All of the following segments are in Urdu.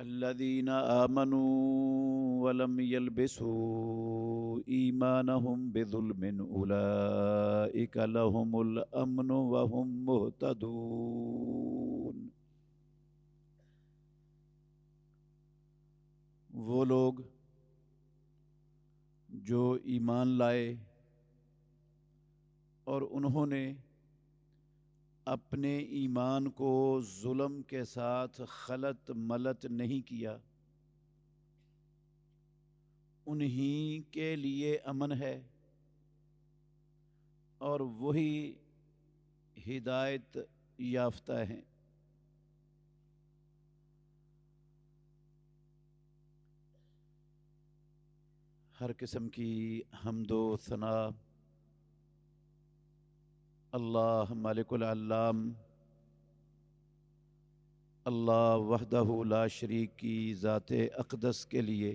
الذين آمنوا ولم يلبسوا إيمانهم بظلم أولئك لهم الأمن وهم مهتدون۔ وہ لوگ جو ایمان لائے اور انہوں نے اپنے ایمان کو ظلم کے ساتھ خلط ملط نہیں کیا، انہی کے لیے امن ہے اور وہی ہدایت یافتہ ہیں۔ ہر قسم کی حمد و ثنا اللہ مالک العلام، اللہ وحدہ لا شریک کی ذات اقدس کے لیے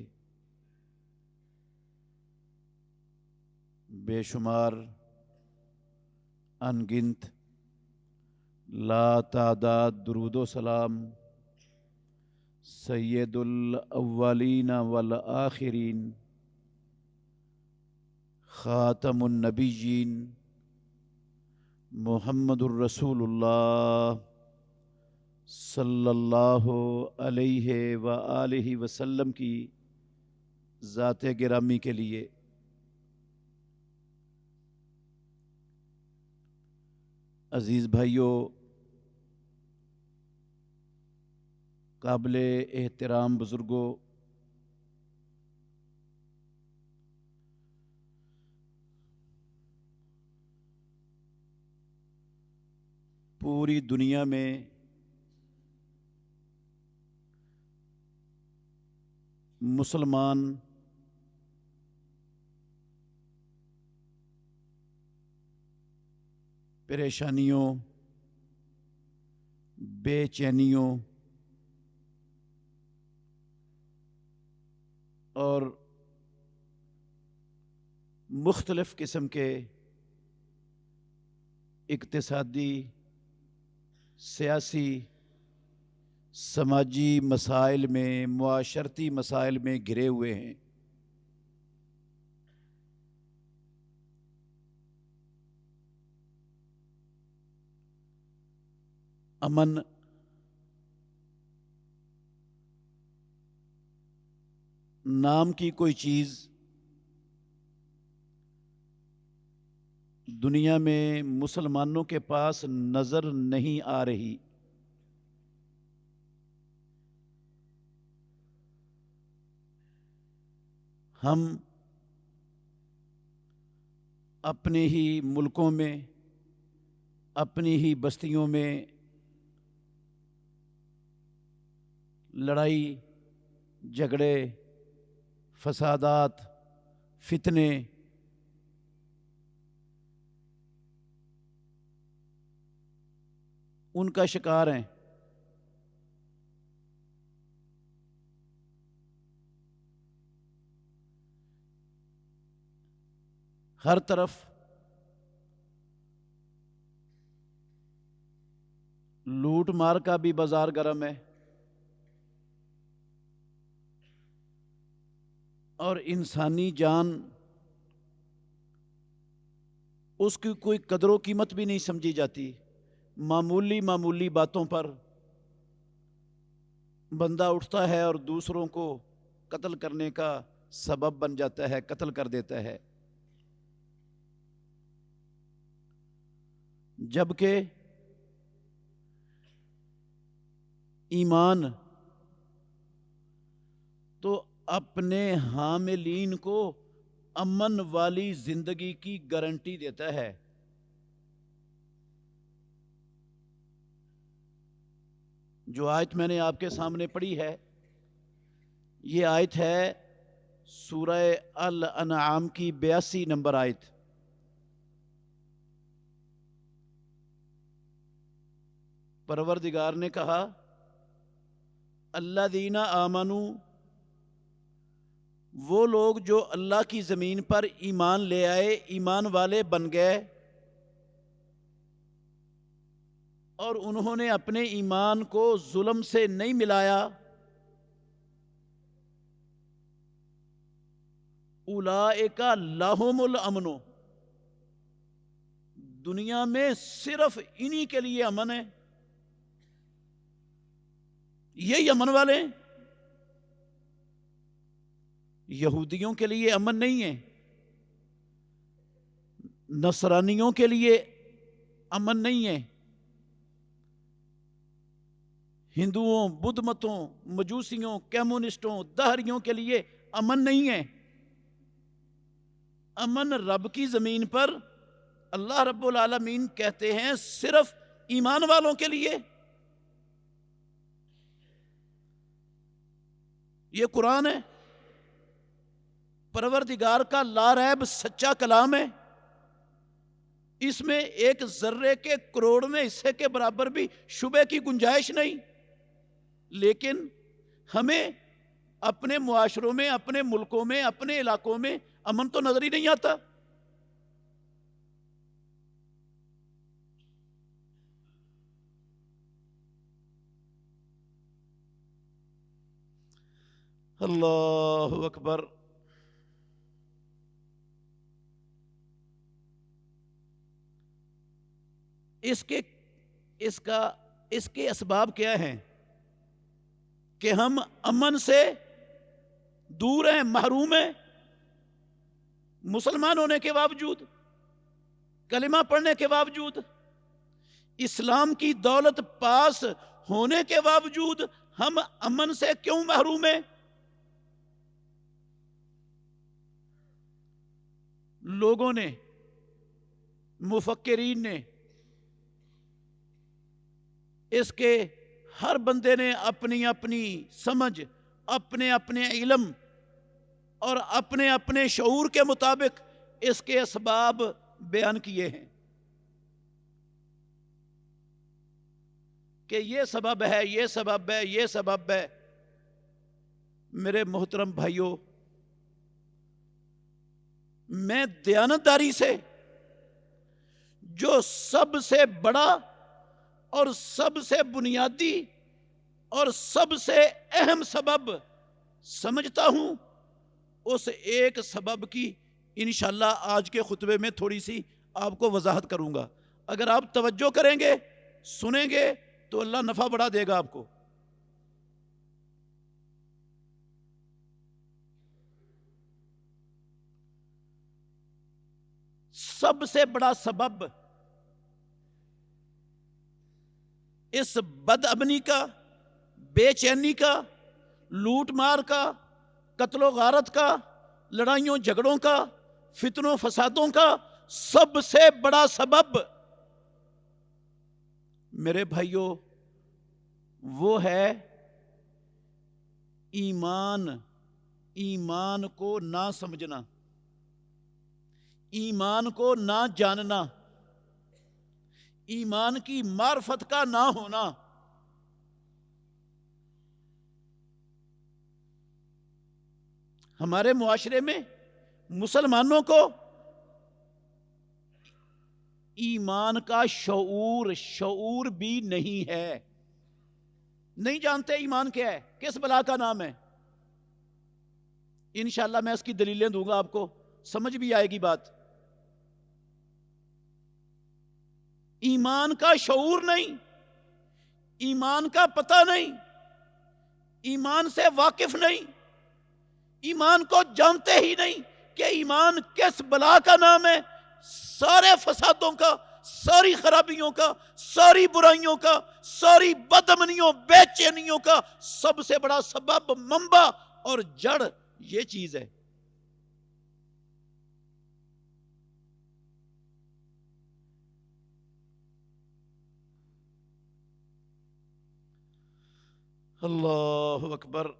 بے شمار ان گنت لا تعداد درود و سلام سید الاولین والآخرین خاتم النبیین محمد الرسول اللہ صلی اللہ علیہ وآلہ وسلم کی ذات گرامی کے لیے۔ عزیز بھائیو، قابل احترام بزرگوں، پوری دنیا میں مسلمان پریشانیوں، بے چینیوں اور مختلف قسم کے اقتصادی، سیاسی، سماجی مسائل میں، معاشرتی مسائل میں گھرے ہوئے ہیں۔ امن نام کی کوئی چیز دنیا میں مسلمانوں کے پاس نظر نہیں آ رہی۔ ہم اپنے ہی ملکوں میں، اپنی ہی بستیوں میں لڑائی جھگڑے، فسادات، فتنے، ان کا شکار ہیں۔ ہر طرف لوٹ مار کا بھی بازار گرم ہے اور انسانی جان، اس کی کوئی قدر و قیمت بھی نہیں سمجھی جاتی۔ معمولی معمولی باتوں پر بندہ اٹھتا ہے اور دوسروں کو قتل کرنے کا سبب بن جاتا ہے، قتل کر دیتا ہے، جبکہ ایمان تو اپنے حاملین کو امن والی زندگی کی گارنٹی دیتا ہے۔ جو آیت میں نے آپ کے سامنے پڑھی ہے، یہ آیت ہے سورہ الانعام کی 82 نمبر آیت۔ پروردگار نے کہا الذین آمنوا، وہ لوگ جو اللہ کی زمین پر ایمان لے آئے، ایمان والے بن گئے، اور انہوں نے اپنے ایمان کو ظلم سے نہیں ملایا، اولئک لہم الامن، دنیا میں صرف انہی کے لیے امن ہے، یہی امن والے ہیں۔ یہودیوں کے لیے امن نہیں ہے، نصرانیوں کے لیے امن نہیں ہے، ہندوؤں، بدھ متوں، مجوسیوں، کمیونسٹوں، دہریوں کے لیے امن نہیں ہے۔ امن رب کی زمین پر اللہ رب العالمین کہتے ہیں صرف ایمان والوں کے لیے۔ یہ قرآن ہے، پروردگار کا لا ریب سچا کلام ہے، اس میں ایک ذرے کے کروڑویں حصے کے برابر بھی شبہ کی گنجائش نہیں۔ لیکن ہمیں اپنے معاشروں میں، اپنے ملکوں میں، اپنے علاقوں میں امن تو نظر ہی نہیں آتا۔ اللہ اکبر۔ اس کے اسباب کیا ہیں کہ ہم امن سے دور ہیں، محروم ہیں، مسلمان ہونے کے باوجود، کلمہ پڑھنے کے باوجود، اسلام کی دولت پاس ہونے کے باوجود ہم امن سے کیوں محروم ہیں؟ لوگوں نے، مفکرین نے، اس کے ہر بندے نے اپنی اپنی سمجھ، اپنے اپنے علم اور اپنے اپنے شعور کے مطابق اس کے اسباب بیان کیے ہیں کہ یہ سبب ہے، یہ سبب ہے، یہ سبب ہے۔ میرے محترم بھائیوں، میں دیانتداری سے جو سب سے بڑا اور سب سے بنیادی اور سب سے اہم سبب سمجھتا ہوں، اس ایک سبب کی انشاءاللہ آج کے خطبے میں تھوڑی سی آپ کو وضاحت کروں گا۔ اگر آپ توجہ کریں گے، سنیں گے، تو اللہ نفع بڑھا دے گا آپ کو۔ سب سے بڑا سبب اس بد امنی کا، بے چینی کا، لوٹ مار کا، قتل و غارت کا، لڑائیوں جھگڑوں کا، فتنوں فسادوں کا سب سے بڑا سبب میرے بھائیوں وہ ہے ایمان کو نہ سمجھنا، ایمان کو نہ جاننا، ایمان کی معرفت کا نہ ہونا۔ ہمارے معاشرے میں مسلمانوں کو ایمان کا شعور بھی نہیں ہے، نہیں جانتے ایمان کیا ہے، کس بلا کا نام ہے۔ انشاءاللہ میں اس کی دلیلیں دوں گا، آپ کو سمجھ بھی آئے گی بات۔ ایمان کا شعور نہیں، ایمان کا پتہ نہیں، ایمان سے واقف نہیں، ایمان کو جانتے ہی نہیں کہ ایمان کس بلا کا نام ہے۔ سارے فسادوں کا، ساری خرابیوں کا، ساری برائیوں کا، ساری بدامنیوں، بے چینیوں کا سب سے بڑا سبب، منبع اور جڑ یہ چیز ہے۔ اللہ اکبر۔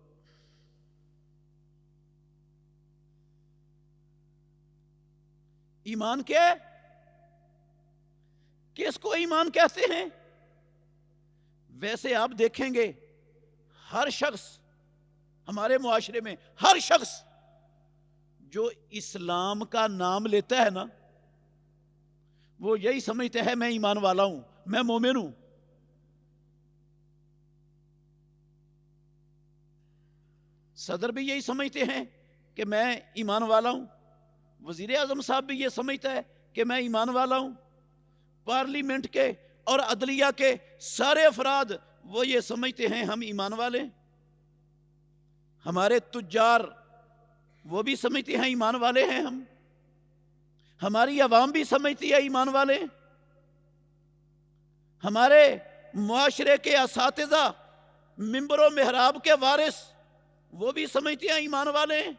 ایمان کیا ہے؟ کس کو ایمان کہتے ہیں؟ ویسے آپ دیکھیں گے ہر شخص ہمارے معاشرے میں، ہر شخص جو اسلام کا نام لیتا ہے نا، وہ یہی سمجھتا ہے میں ایمان والا ہوں، میں مومن ہوں۔ صدر بھی یہی سمجھتے ہیں، کہ میں ایمان والا ہوں، وزیر اعظم صاحب بھی یہ سمجھتا ہے کہ میں ایمان والا ہوں، پارلیمنٹ کے اور عدلیہ کے سارے افراد وہ یہ سمجھتے ہیں ہم ایمان والے، ہمارے تجار وہ بھی سمجھتے ہیں ایمان والے ہیں ہم، ہماری عوام بھی سمجھتی ہے ایمان والے، ہمارے معاشرے کے اساتذہ، منبر و محراب کے وارث وہ بھی سمجھتے ہیں ایمان والے ہیں،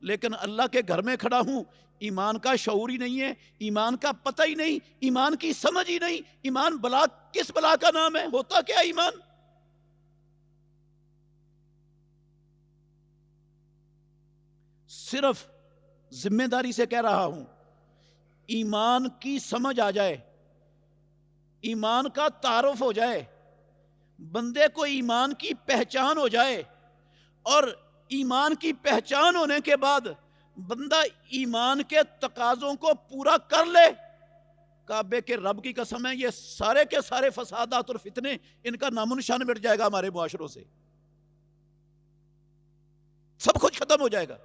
لیکن اللہ کے گھر میں کھڑا ہوں، ایمان کا شعور ہی نہیں ہے، ایمان کا پتہ ہی نہیں، ایمان کی سمجھ ہی نہیں، ایمان بلا کس بلا کا نام ہے، ہوتا کیا ایمان؟ صرف ذمہ داری سے کہہ رہا ہوں، ایمان کی سمجھ آ جائے، ایمان کا تعارف ہو جائے، بندے کو ایمان کی پہچان ہو جائے، اور ایمان کی پہچان ہونے کے بعد بندہ ایمان کے تقاضوں کو پورا کر لے، کعبے کے رب کی قسم ہے یہ سارے کے سارے فسادات اور فتنے ان کا نام و نشان مٹ جائے گا ہمارے معاشروں سے، سب کچھ ختم ہو جائے گا۔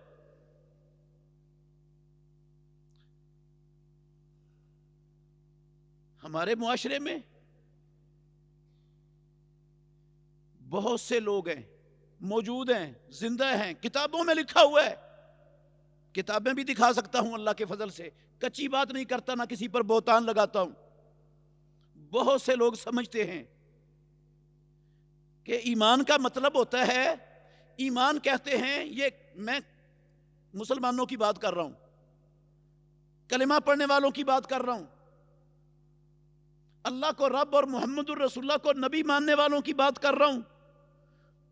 ہمارے معاشرے میں بہت سے لوگ ہیں، موجود ہیں، زندہ ہیں، کتابوں میں لکھا ہوا ہے، کتابیں بھی دکھا سکتا ہوں اللہ کے فضل سے، کچی بات نہیں کرتا، نہ کسی پر بہتان لگاتا ہوں۔ بہت سے لوگ سمجھتے ہیں کہ ایمان کا مطلب ہوتا ہے، ایمان کہتے ہیں، یہ میں مسلمانوں کی بات کر رہا ہوں، کلمہ پڑھنے والوں کی بات کر رہا ہوں، اللہ کو رب اور محمد الرسول اللہ کو نبی ماننے والوں کی بات کر رہا ہوں،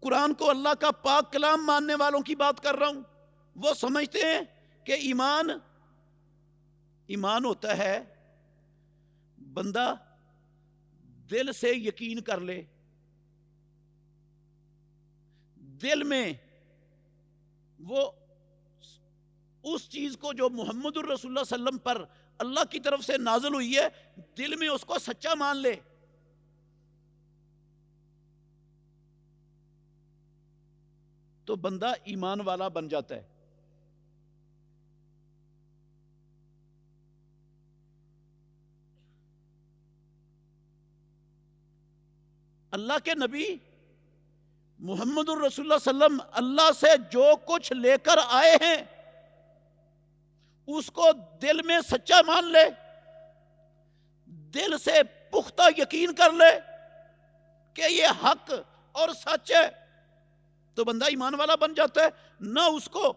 قرآن کو اللہ کا پاک کلام ماننے والوں کی بات کر رہا ہوں۔ وہ سمجھتے ہیں کہ ایمان ہوتا ہے بندہ دل سے یقین کر لے، دل میں وہ اس چیز کو جو محمد الرسول اللہ صلی اللہ علیہ وسلم پر اللہ کی طرف سے نازل ہوئی ہے، دل میں اس کو سچا مان لے، تو بندہ ایمان والا بن جاتا ہے۔ اللہ کے نبی محمد الرسول اللہ صلی اللہ علیہ وسلم اللہ سے جو کچھ لے کر آئے ہیں اس کو دل میں سچا مان لے، دل سے پختہ یقین کر لے کہ یہ حق اور سچ ہے، تو بندہ ایمان والا بن جاتا ہے۔ نہ اس کو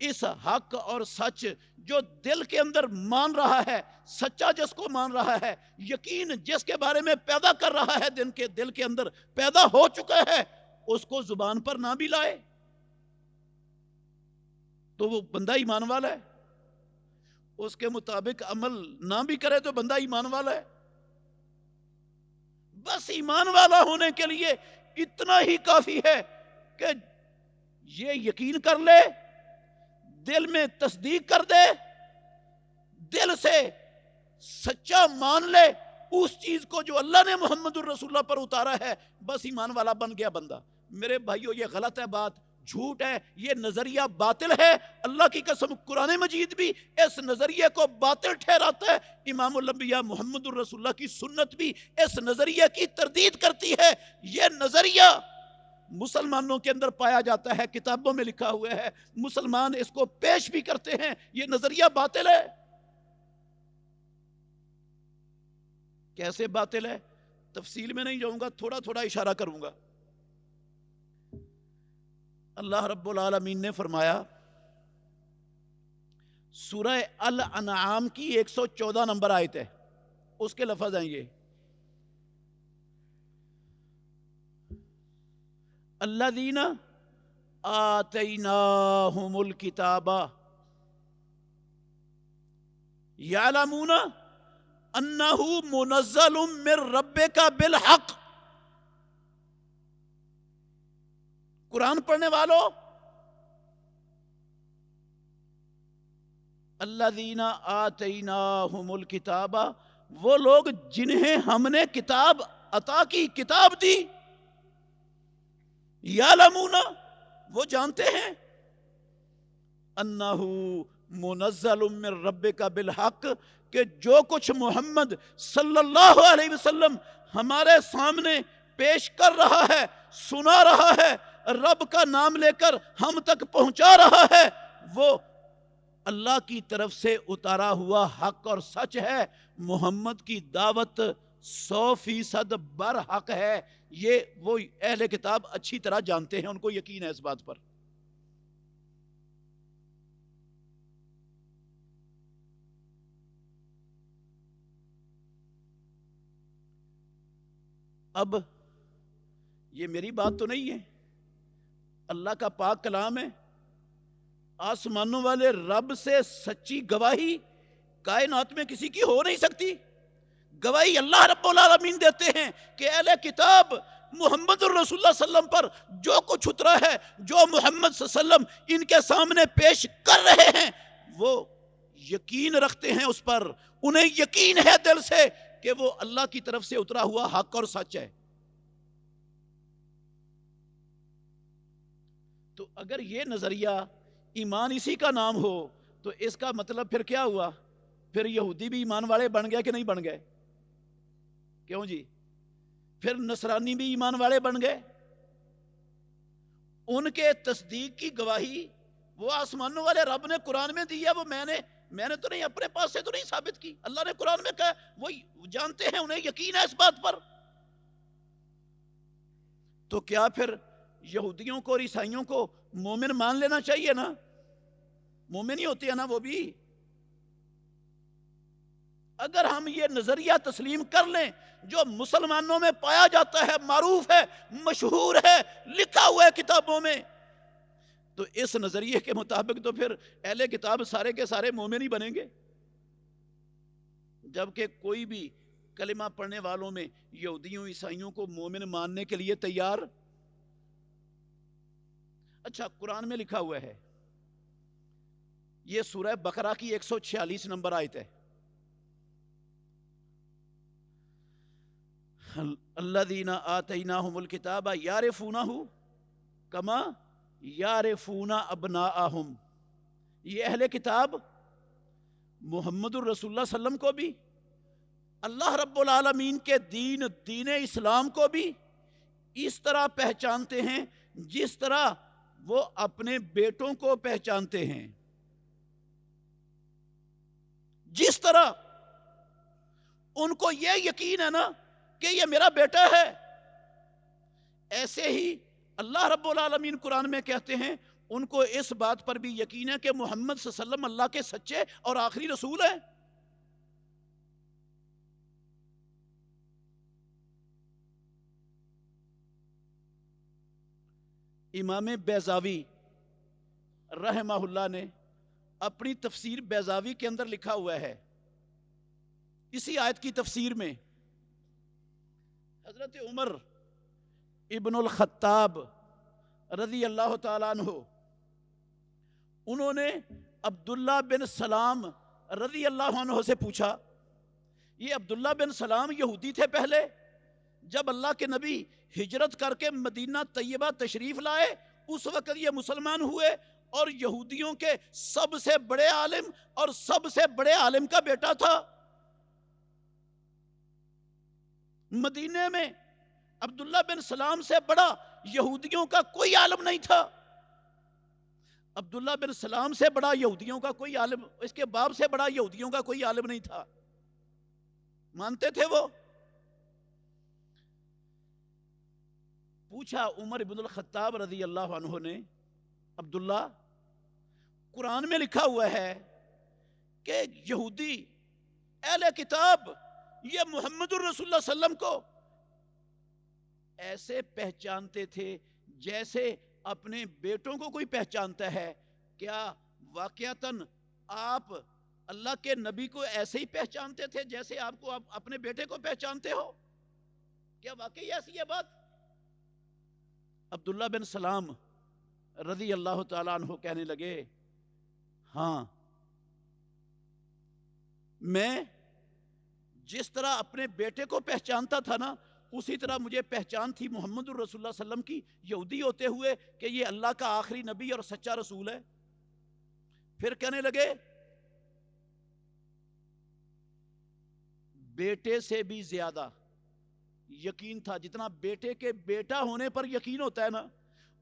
اس حق اور سچ جو دل کے اندر مان رہا ہے، سچا جس کو مان رہا ہے، یقین جس کے بارے میں پیدا کر رہا ہے، دل کے اندر پیدا ہو چکا ہے، اس کو زبان پر نہ بھی لائے تو وہ بندہ ایمان والا ہے، اس کے مطابق عمل نہ بھی کرے تو بندہ ایمان والا ہے۔ بس ایمان والا ہونے کے لیے اتنا ہی کافی ہے کہ یہ یقین کر لے، دل میں تصدیق کر دے، دل سے سچا مان لے اس چیز کو جو اللہ نے محمد الرسول اللہ پر اتارا ہے، بس ایمان والا بن گیا بندہ۔ میرے بھائیو یہ غلط ہے، بات جھوٹ ہے، یہ نظریہ باطل ہے، اللہ کی قسم قرآن مجید بھی اس نظریے کو باطل ٹھہراتا ہے، امام الانبیاء محمد الرسول اللہ کی سنت بھی اس نظریے کی تردید کرتی ہے۔ یہ نظریہ مسلمانوں کے اندر پایا جاتا ہے، کتابوں میں لکھا ہوا ہے، مسلمان اس کو پیش بھی کرتے ہیں، یہ نظریہ باطل ہے۔ کیسے باطل ہے؟ تفصیل میں نہیں جاؤں گا، تھوڑا تھوڑا اشارہ کروں گا۔ اللہ رب العالمین نے فرمایا، سورہ الانعام کی 114 نمبر آیت ہے، اس کے لفظ ہیں یہ، الذین آتیناہم الکتاب یعلمون انہ منزل من ربک بالحق۔ قرآن پڑھنے والوں، الذین آتیناہم الکتاب، وہ لوگ جنہیں ہم نے کتاب عطا کی، کتاب دی، یعلمون، وہ جانتے ہیں، انہو منزل من ربک بالحق، کہ جو کچھ محمد صلی اللہ علیہ وسلم ہمارے سامنے پیش کر رہا ہے، سنا رہا ہے، رب کا نام لے کر ہم تک پہنچا رہا ہے، وہ اللہ کی طرف سے اتارا ہوا حق اور سچ ہے۔ محمد کی دعوت 100% برحق ہے۔ یہ وہ اہل کتاب اچھی طرح جانتے ہیں، ان کو یقین ہے اس بات پر۔ اب یہ میری بات تو نہیں ہے، اللہ کا پاک کلام ہے۔ آسمانوں والے رب سے سچی گواہی کائنات میں کسی کی ہو نہیں سکتی۔ گواہی اللہ رب العالمین دیتے ہیں کہ اہل کتاب محمد الرسول اللہ صلی اللہ علیہ وسلم پر جو کچھ اترا ہے، جو محمد صلی اللہ علیہ وسلم ان کے سامنے پیش کر رہے ہیں، وہ یقین رکھتے ہیں اس پر، انہیں یقین ہے دل سے کہ وہ اللہ کی طرف سے اترا ہوا حق اور سچ ہے۔ تو اگر یہ نظریہ ایمان اسی کا نام ہو تو اس کا مطلب پھر کیا ہوا؟ پھر یہودی بھی ایمان والے بن گئے کہ نہیں بن گئے؟ کیوں جی؟ پھر نصرانی بھی ایمان والے بن گئے؟ ان کے تصدیق کی گواہی وہ آسمانوں والے رب نے قرآن میں دی ہے، وہ میں نے تو نہیں، اپنے پاس سے تو نہیں ثابت کی، اللہ نے قرآن میں کہا، وہ جانتے ہیں، انہیں یقین ہے اس بات پر۔ تو کیا پھر یہودیوں کو اور عیسائیوں کو مومن مان لینا چاہیے نا؟ مومن ہی ہوتے ہیں نا وہ بھی۔ اگر ہم یہ نظریہ تسلیم کر لیں جو مسلمانوں میں پایا جاتا ہے، معروف ہے، مشہور ہے، لکھا ہوا ہے کتابوں میں، تو اس نظریے کے مطابق تو پھر اہل کتاب سارے کے سارے مومن ہی بنیں گے، جبکہ کوئی بھی کلمہ پڑھنے والوں میں یہودیوں عیسائیوں کو مومن ماننے کے لیے تیار۔ اچھا، قرآن میں لکھا ہوا ہے، یہ سورہ بقرہ کی 146 نمبر آیت ہے، الذین آتیناہم الکتاب یعرفونہ کما یعرفون ابناءہم۔ یہ اہل کتاب محمد الرسول اللہ صلی اللہ علیہ وسلم کو بھی، اللہ رب العالمین کے دین اسلام کو بھی اس طرح پہچانتے ہیں جس طرح وہ اپنے بیٹوں کو پہچانتے ہیں۔ جس طرح ان کو یہ یقین ہے نا کہ یہ میرا بیٹا ہے، ایسے ہی اللہ رب العالمین قرآن میں کہتے ہیں ان کو اس بات پر بھی یقین ہے کہ محمد صلی اللہ علیہ وسلم اللہ کے سچے اور آخری رسول ہیں۔ امام بیضاوی رحمہ اللہ نے اپنی تفسیر بیضاوی کے اندر لکھا ہوا ہے، اسی آیت کی تفسیر میں حضرت عمر ابن الخطاب رضی اللہ تعالیٰ عنہ، انہوں نے عبداللہ بن سلام رضی اللہ عنہ سے پوچھا۔ یہ عبداللہ بن سلام یہودی تھے پہلے، جب اللہ کے نبی ہجرت کر کے مدینہ طیبہ تشریف لائے اس وقت یہ مسلمان ہوئے، اور یہودیوں کے سب سے بڑے عالم اور سب سے بڑے عالم کا بیٹا تھا۔ مدینے میں عبداللہ بن سلام سے بڑا یہودیوں کا کوئی عالم نہیں تھا، عبداللہ بن سلام سے بڑا یہودیوں کا کوئی عالم، اس کے باپ سے بڑا یہودیوں کا کوئی عالم نہیں تھا، مانتے تھے وہ۔ پوچھا عمر بن الخطاب رضی اللہ عنہ نے، عبداللہ، قرآن میں لکھا ہوا ہے کہ یہودی اہل کتاب یہ محمد الرسول اللہ صلی اللہ علیہ وسلم کو ایسے پہچانتے تھے جیسے اپنے بیٹوں کو کوئی پہچانتا ہے، کیا واقعتاً آپ اللہ کے نبی کو ایسے ہی پہچانتے تھے جیسے آپ کو اپنے بیٹے کو پہچانتے ہو؟ کیا واقعی ایسی ہے بات؟ عبداللہ بن سلام رضی اللہ تعالیٰ عنہ کہنے لگے، ہاں، میں جس طرح اپنے بیٹے کو پہچانتا تھا نا، اسی طرح مجھے پہچان تھی محمد الرسول اللہ صلی اللہ علیہ وسلم کی، یہودی ہوتے ہوئے، کہ یہ اللہ کا آخری نبی اور سچا رسول ہے۔ پھر کہنے لگے بیٹے سے بھی زیادہ یقین تھا، جتنا بیٹے کے بیٹا ہونے پر یقین ہوتا ہے نا،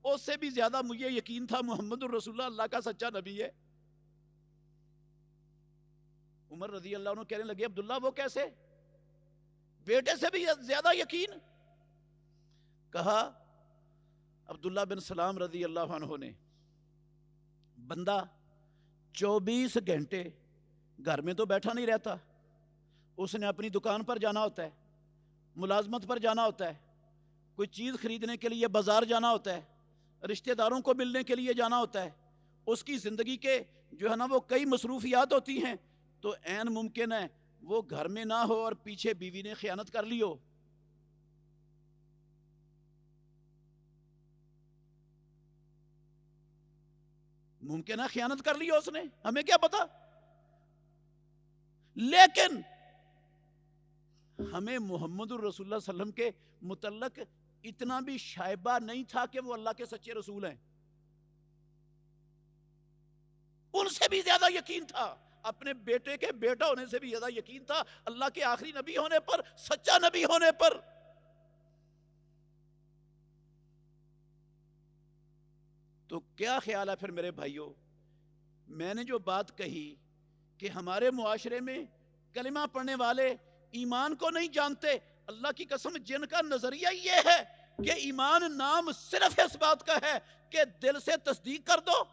اس سے بھی زیادہ مجھے یقین تھا محمد الرسول اللہ اللہ کا سچا نبی ہے۔ عمر رضی اللہ عنہ کہنے لگے عبداللہ وہ کیسے؟ بیٹے سے بھی زیادہ یقین؟ کہا عبداللہ بن سلام رضی اللہ عنہ نے، بندہ 24 گھنٹے گھر میں تو بیٹھا نہیں رہتا، اس نے اپنی دکان پر جانا ہوتا ہے، ملازمت پر جانا ہوتا ہے، کوئی چیز خریدنے کے لیے بازار جانا ہوتا ہے، رشتہ داروں کو ملنے کے لیے جانا ہوتا ہے، اس کی زندگی کے جو ہے نا وہ کئی مصروفیات ہوتی ہیں، تو عین ممکن ہے وہ گھر میں نہ ہو اور پیچھے بیوی نے خیانت کر لی ہو۔ ممکن ہے خیانت کر لی ہو اس نے، ہمیں کیا پتا، لیکن ہمیں محمد الرسول اللہ صلی اللہ علیہ وسلم کے متعلق اتنا بھی شائبہ نہیں تھا کہ وہ اللہ کے سچے رسول ہیں، ان سے بھی زیادہ یقین تھا، اپنے بیٹے کے بیٹا ہونے سے بھی زیادہ یقین تھا اللہ کے آخری نبی ہونے پر، سچا نبی ہونے پر۔ تو کیا خیال ہے پھر میرے بھائیوں، میں نے جو بات کہی کہ ہمارے معاشرے میں کلمہ پڑھنے والے ایمان کو نہیں جانتے، اللہ کی قسم جن کا نظریہ یہ ہے کہ ایمان نام صرف اس بات کا ہے کہ دل سے تصدیق کر دو،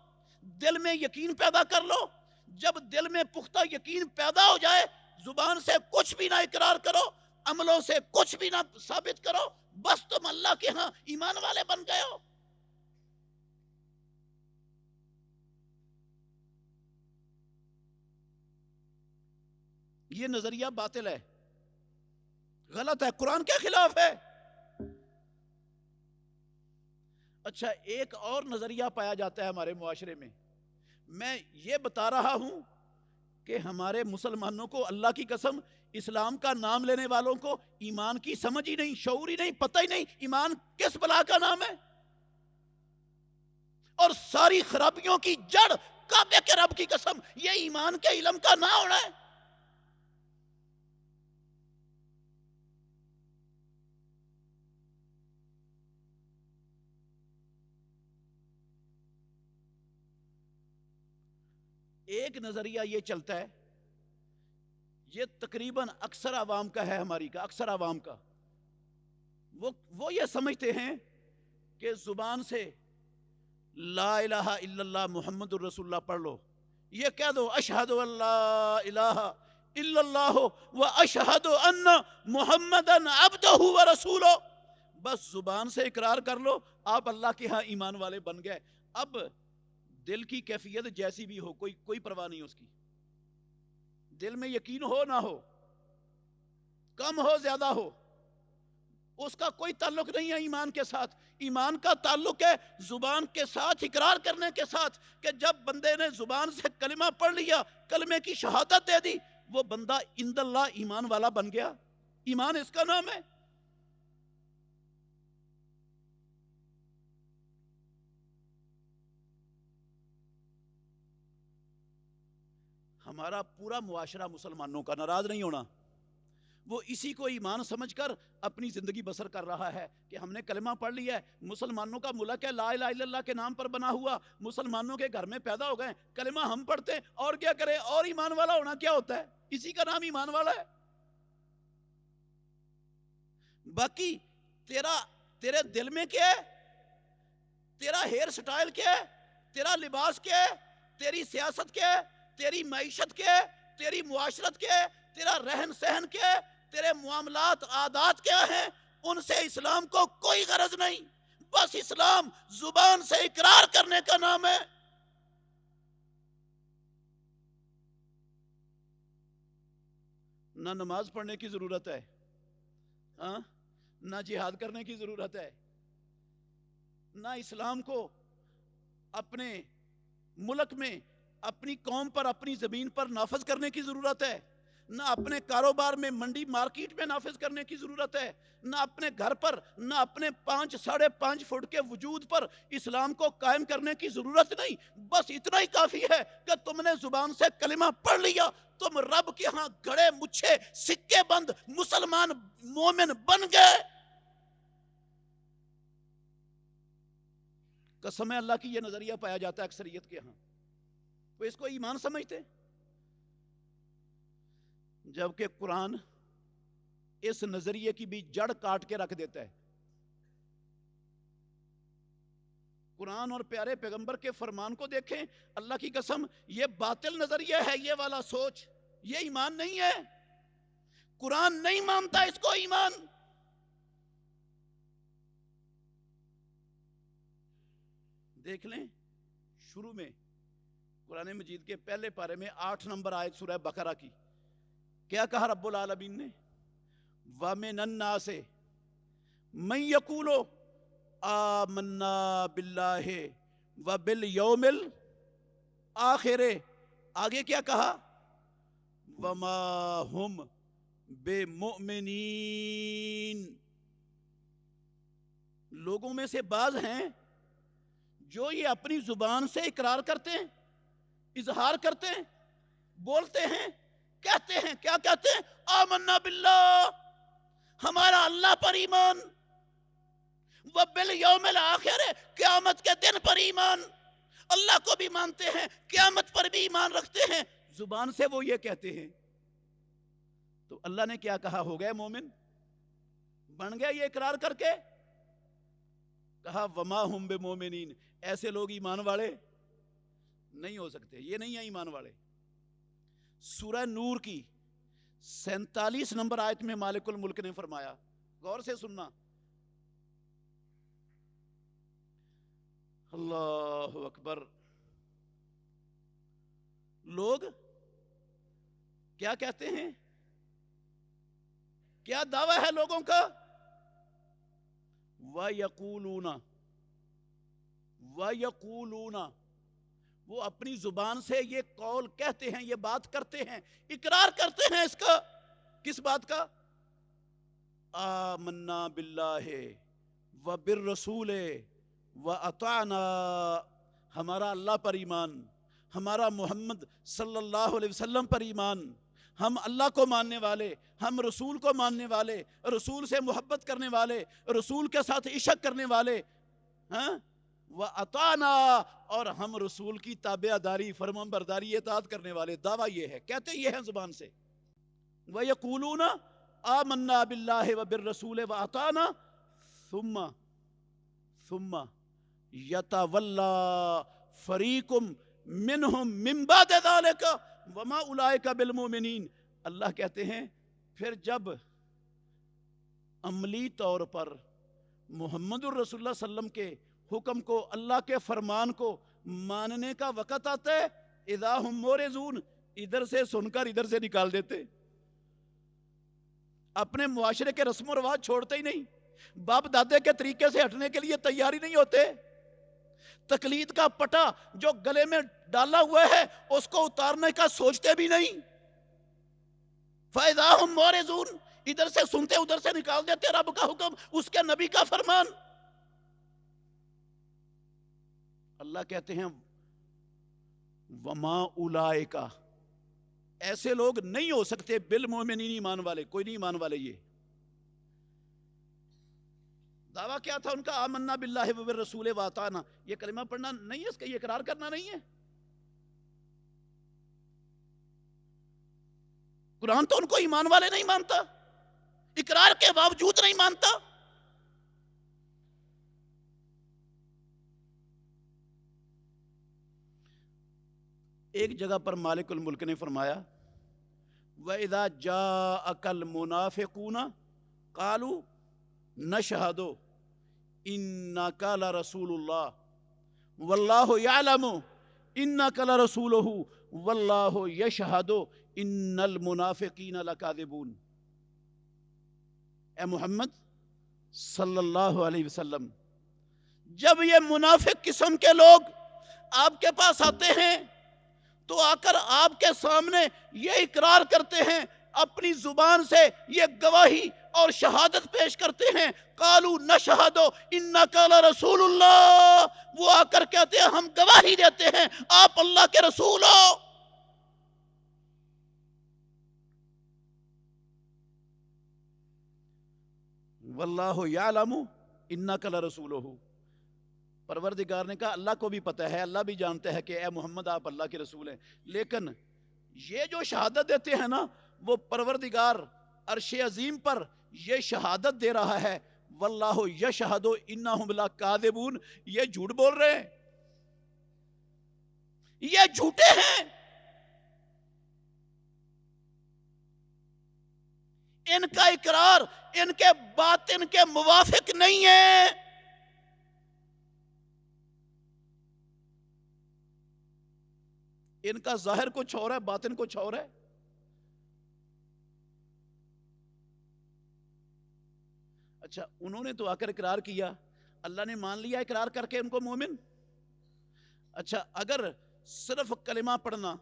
دل میں یقین پیدا کر لو، جب دل میں پختہ یقین پیدا ہو جائے، زبان سے کچھ بھی نہ اقرار کرو، عملوں سے کچھ بھی نہ ثابت کرو، بس تم اللہ کے ہاں ایمان والے بن گئے ہو۔ یہ نظریہ باطل ہے، غلط ہے، قرآن کے خلاف ہے۔ اچھا ایک اور نظریہ پایا جاتا ہے ہمارے معاشرے میں، میں یہ بتا رہا ہوں کہ ہمارے مسلمانوں کو اللہ کی قسم اسلام کا نام لینے والوں کو ایمان کی سمجھ ہی نہیں، شعور ہی نہیں، پتہ ہی نہیں ایمان کس بلا کا نام ہے، اور ساری خرابیوں کی جڑ کعبے کے رب کی قسم یہ ایمان کے علم کا نہ ہونا ہے۔ ایک نظریہ یہ چلتا ہے، یہ تقریباً اکثر عوام کا ہے، ہماری کا اکثر عوام کا، وہ یہ سمجھتے ہیں کہ زبان سے لا الہ الا اللہ محمد الرسول اللہ پڑھ لو، یہ کہہ دو اشہد ان لا الہ الا اللہ و اشہد ان محمدن عبدہ و رسولہ، بس زبان سے اقرار کر لو، آپ اللہ کے ہاں ایمان والے بن گئے۔ اب دل کی کیفیت جیسی بھی ہو، کوئی پرواہ نہیں اس کی، دل میں یقین ہو نہ ہو، کم ہو زیادہ ہو، اس کا کوئی تعلق نہیں ہے ایمان کے ساتھ۔ ایمان کا تعلق ہے زبان کے ساتھ اقرار کرنے کے ساتھ، کہ جب بندے نے زبان سے کلمہ پڑھ لیا، کلمے کی شہادت دے دی، وہ بندہ عند اللہ ایمان والا بن گیا، ایمان اس کا نام ہے۔ ہمارا پورا معاشرہ مسلمانوں کا، ناراض نہیں ہونا، وہ اسی کو ایمان سمجھ کر اپنی زندگی بسر کر رہا ہے کہ ہم نے کلمہ پڑھ لیا ہے، مسلمانوں کا ملک ہے، لا الہ الا اللہ کے نام پر بنا ہوا، مسلمانوں کے گھر میں پیدا ہو گئے، کلمہ ہم پڑھتے ہیں، اور کیا کرے، اور ایمان والا ہونا کیا ہوتا ہے، اسی کا نام ایمان والا ہے۔ باقی تیرے دل میں کیا ہے، تیرا ہیئر سٹائل کیا ہے، تیرا لباس کیا ہے، تیری سیاست کیا ہے، تیری معیشت کیا ہے، تیری معاشرت کیا ہے، تیرا رہن سہن کیا ہے، تیرے معاملات عادات کیا ہیں، ان سے اسلام کو کوئی غرض نہیں، بس اسلام زبان سے اقرار کرنے کا نام ہے۔ نہ نماز پڑھنے کی ضرورت ہے، ہاں نہ جہاد کرنے کی ضرورت ہے، نہ اسلام کو اپنے ملک میں، اپنی قوم پر، اپنی زمین پر نافذ کرنے کی ضرورت ہے، نہ اپنے کاروبار میں منڈی مارکیٹ میں نافذ کرنے کی ضرورت ہے، نہ اپنے گھر پر، نہ اپنے 5-5.5 فٹ کے وجود پر اسلام کو قائم کرنے کی ضرورت نہیں۔ بس اتنا ہی کافی ہے کہ تم نے زبان سے کلمہ پڑھ لیا، تم رب کے ہاں گڑے مچھے سکے بند مسلمان مومن بن گئے۔ قسم اللہ کی یہ نظریہ پایا جاتا ہے اکثریت کے ہاں، وہ اس کو ایمان سمجھتے، جبکہ قرآن اس نظریے کی بھی جڑ کاٹ کے رکھ دیتا ہے۔ قرآن اور پیارے پیغمبر کے فرمان کو دیکھیں، اللہ کی قسم یہ باطل نظریہ ہے، یہ والا سوچ، یہ ایمان نہیں ہے۔ قرآن نہیں مانتا اس کو ایمان۔ دیکھ لیں شروع میں قرآن مجید کے پہلے پارے میں 8 نمبر آیت سورہ بقرہ کی، کیا کہا رب العالمین نے؟ وَمِنَ النَّاسِ مَن يَقُولُ آمَنَّا بِاللَّهِ وَبِالْيَوْمِ الْآخِرِ، آگے کیا کہا؟ وَمَا هُمْ بِمُؤْمِنِينَ۔ لوگوں میں سے بعض ہیں جو یہ اپنی زبان سے اقرار کرتے ہیں، اظہار کرتے ہیں، بولتے ہیں، کہتے ہیں، کیا کہتے ہیں؟ آمنا باللہ، ہمارا اللہ پر ایمان، وبالیوم الآخر، قیامت کے دن پر ایمان، اللہ کو بھی مانتے ہیں، قیامت پر بھی ایمان رکھتے ہیں، زبان سے وہ یہ کہتے ہیں۔ تو اللہ نے کیا کہا؟ ہو گئے مومن، بن گئے یہ اقرار کر کے؟ کہا وما ہم بمومنین، ایسے لوگ ایمان والے نہیں ہو سکتے، یہ نہیں ہے ایمان والے۔ سورہ نور کی 47 نمبر آیت میں مالک الملک نے فرمایا، غور سے سننا، اللہ اکبر، لوگ کیا کہتے ہیں؟ کیا دعویٰ ہے لوگوں کا؟ وَيَقُولُونَ، وہ اپنی زبان سے یہ قول کہتے ہیں، یہ بات کرتے ہیں، اقرار کرتے ہیں اس کا، کس بات کا؟ آمنا باللہ وبالرسول وَأَطَعْنَا، ہمارا اللہ پر ایمان، ہمارا محمد صلی اللہ علیہ وسلم پر ایمان، ہم اللہ کو ماننے والے، ہم رسول کو ماننے والے، رسول سے محبت کرنے والے، رسول کے ساتھ عشق کرنے والے، ہاں، وَأَطَعْنَا، اور ہم رسول کی تابع داری، فرمان برداری، اطاعت کرنے والے۔ دعویٰ یہ ہے، کہتے یہ ہیں زبان سے، وَيَقُولُونَ آمَنَّا بِاللَّهِ وَبِالرَّسُولِ وَأَطَعْنَا ثُمَّ يَتَوَلَّى فَرِيقٌ مِّنْهُمْ مِّن بَعْدِ ذَلِكَ وَمَا أُولَئِكَ بِالْمُؤْمِنِينَ۔ اللہ کہتے ہیں پھر جب عملی طور پر محمد الرسول اللہ صلی اللہ علیہ وسلم کے حکم کو، اللہ کے فرمان کو ماننے کا وقت آتا ہے، اذا ہم مورزون، ادھر سے سن کر ادھر سے نکال دیتے، اپنے معاشرے کے رسم و رواج چھوڑتے ہی نہیں، باپ دادے کے طریقے سے ہٹنے کے لیے تیاری نہیں ہوتے، تقلید کا پٹا جو گلے میں ڈالا ہوا ہے اس کو اتارنے کا سوچتے بھی نہیں، فَإِذَا هُمْ مُعْرِضُونَ، ادھر سے سنتے ادھر سے نکال دیتے رب کا حکم، اس کے نبی کا فرمان۔ اللہ کہتے ہیں وَمَا أُولَئِكَ، ایسے لوگ نہیں ہو سکتے بالمؤمنین، ایمان والے، کوئی نہیں ایمان والے۔ یہ دعویٰ کیا تھا ان کا؟ آمنا باللہ وبالرسول وَأَطَعْنَا، یہ کلمہ پڑھنا نہیں ہے، اس کا یہ اقرار کرنا نہیں ہے۔ قرآن تو ان کو ایمان والے نہیں مانتا، اقرار کے باوجود نہیں مانتا۔ ایک جگہ پر مالک الملک نے فرمایا وَإِذَا جَاءَكَ الْمُنَافِقُونَ قَالُوا نَشْهَدُ إِنَّكَ لَرَسُولُ اللَّهِ وَاللَّهُ يَعْلَمُ إِنَّكَ لَرَسُولُهُ وَاللَّهُ يَشْهَدُ إِنَّ الْمُنَافِقِينَ لَكَاذِبُونَ۔ اے محمد صلی اللہ علیہ وسلم، جب یہ منافق قسم کے لوگ آپ کے پاس آتے ہیں تو آ کر آپ کے سامنے یہ اقرار کرتے ہیں، اپنی زبان سے یہ گواہی اور شہادت پیش کرتے ہیں، قالوا نشہد انک لرسول اللہ، وہ آ کر کہتے ہیں ہم گواہی دیتے ہیں آپ اللہ کے رسول ہو۔ واللہ یعلم انک لرسولہ، پروردگار نے کہا اللہ کو بھی پتہ ہے، اللہ بھی جانتے ہیں کہ اے محمد آپ اللہ کے رسول ہیں، لیکن یہ جو شہادت دیتے ہیں نا، وہ پروردگار عرش عظیم پر یہ شہادت دے رہا ہے، واللہ یشہد انہم لکاذبون، یہ جھوٹ بول رہے ہیں، یہ جھوٹے ہیں، ان کا اقرار ان کے باطن کے موافق نہیں ہے۔ ان کا ظاہر کچھ اور ہے، باطن کچھ اور ہے۔ اچھا انہوں نے تو آ کر اقرار کیا، اللہ نے مان لیا اقرار کر کے ان کو مومن۔ اچھا اگر صرف کلمہ پڑھنا،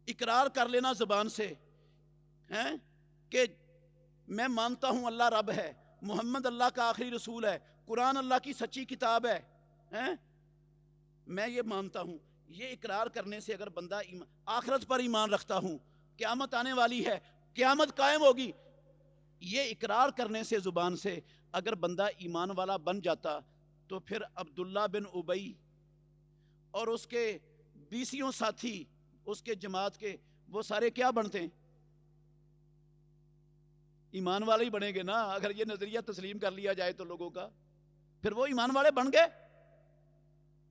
اقرار کر لینا زبان سے ہیں کہ میں مانتا ہوں اللہ رب ہے، محمد اللہ کا آخری رسول ہے، قرآن اللہ کی سچی کتاب ہے، میں یہ مانتا ہوں، یہ اقرار کرنے سے اگر بندہ آخرت پر ایمان رکھتا ہوں، قیامت آنے والی ہے، قیامت قائم ہوگی، یہ اقرار کرنے سے زبان سے اگر بندہ ایمان والا بن جاتا، تو پھر عبداللہ بن ابی اور اس کے 20 ساتھی اس کے جماعت کے، وہ سارے کیا بنتے ہیں؟ ایمان والے ہی بنے گے نا، اگر یہ نظریہ تسلیم کر لیا جائے تو لوگوں کا، پھر وہ ایمان والے بن گئے،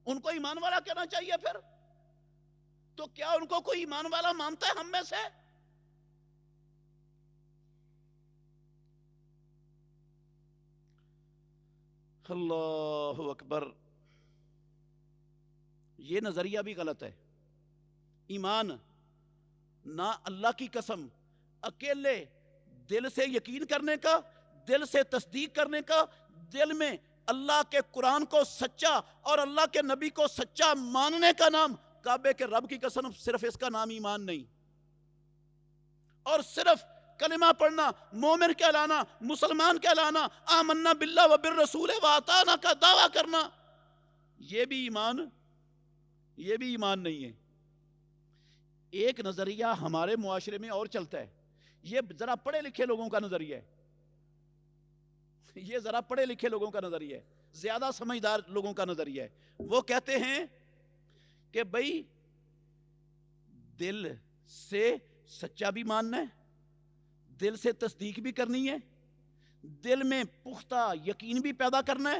ان کو ایمان والا کہنا چاہیے پھر، تو کیا ان کو کوئی ایمان والا مانتا ہے ہم میں سے؟ اللہ اکبر، یہ نظریہ بھی غلط ہے۔ ایمان نہ اللہ کی قسم اکیلے دل سے یقین کرنے کا، دل سے تصدیق کرنے کا، دل میں اللہ کے قرآن کو سچا اور اللہ کے نبی کو سچا ماننے کا نام، کعبے کے رب کی قسم صرف اس کا نام ایمان نہیں، اور صرف کلمہ پڑھنا، مومن کہلانا، مسلمان کہلانا، آمنا باللہ و بالرسول و اطعنا کا دعویٰ کرنا، یہ بھی ایمان نہیں ہے۔ ایک نظریہ ہمارے معاشرے میں اور چلتا ہے، یہ ذرا پڑھے لکھے لوگوں کا نظریہ ہے، یہ ذرا پڑھے لکھے لوگوں کا نظریہ ہے، زیادہ سمجھدار لوگوں کا نظریہ ہے۔ وہ کہتے ہیں کہ بھئی دل سے سچا بھی ماننا ہے، دل سے تصدیق بھی کرنی ہے، دل میں پختہ یقین بھی پیدا کرنا ہے،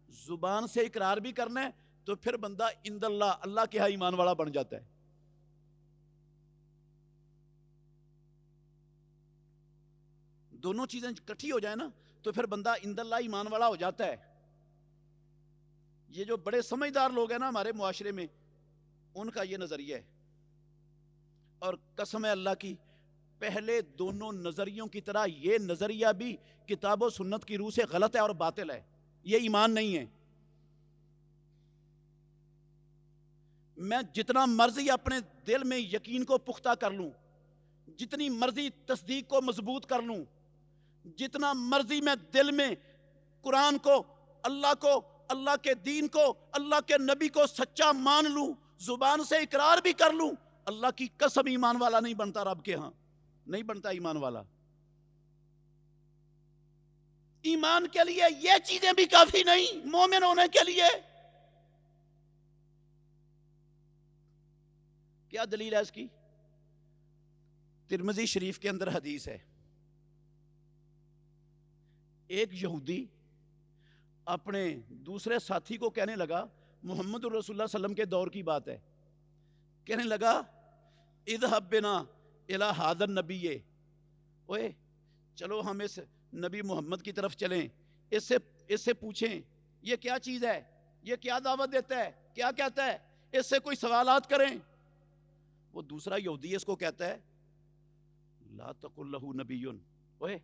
زبان سے اقرار بھی کرنا ہے، تو پھر بندہ عند اللہ کے ہاں ایمان والا بن جاتا ہے۔ دونوں چیزیں اکٹھی ہو جائیں نا تو پھر بندہ عند اللہ ایمان والا ہو جاتا ہے۔ یہ جو بڑے سمجھدار لوگ ہیں نا ہمارے معاشرے میں، ان کا یہ نظریہ ہے، اور قسم ہے اللہ کی، پہلے دونوں نظریوں کی طرح یہ نظریہ بھی کتاب و سنت کی روح سے غلط ہے اور باطل ہے، یہ ایمان نہیں ہے۔ میں جتنا مرضی اپنے دل میں یقین کو پختہ کر لوں، جتنی مرضی تصدیق کو مضبوط کر لوں، جتنا مرضی میں دل میں قرآن کو، اللہ کے دین کو، اللہ کے نبی کو سچا مان لوں، زبان سے اقرار بھی کر لوں، اللہ کی قسم ایمان والا نہیں بنتا، رب کے ہاں نہیں بنتا ایمان والا۔ ایمان کے لیے یہ چیزیں بھی کافی نہیں، مومن ہونے کے لیے کیا دلیل ہے اس کی؟ ترمذی شریف کے اندر حدیث ہے، ایک یہودی اپنے دوسرے ساتھی کو کہنے لگا، محمد رسول اللہ صلی اللہ علیہ وسلم کے دور کی بات ہے، کہنے لگا اذهب بنا الی ھذا النبی، اوے چلو ہم اس نبی محمد کی طرف چلیں، اس سے پوچھیں یہ کیا چیز ہے، یہ کیا دعوت دیتا ہے، کیا کہتا ہے، اس سے کوئی سوالات کریں۔ وہ دوسرا یہودی اس کو کہتا ہے لا تقل لہ نبی، اوے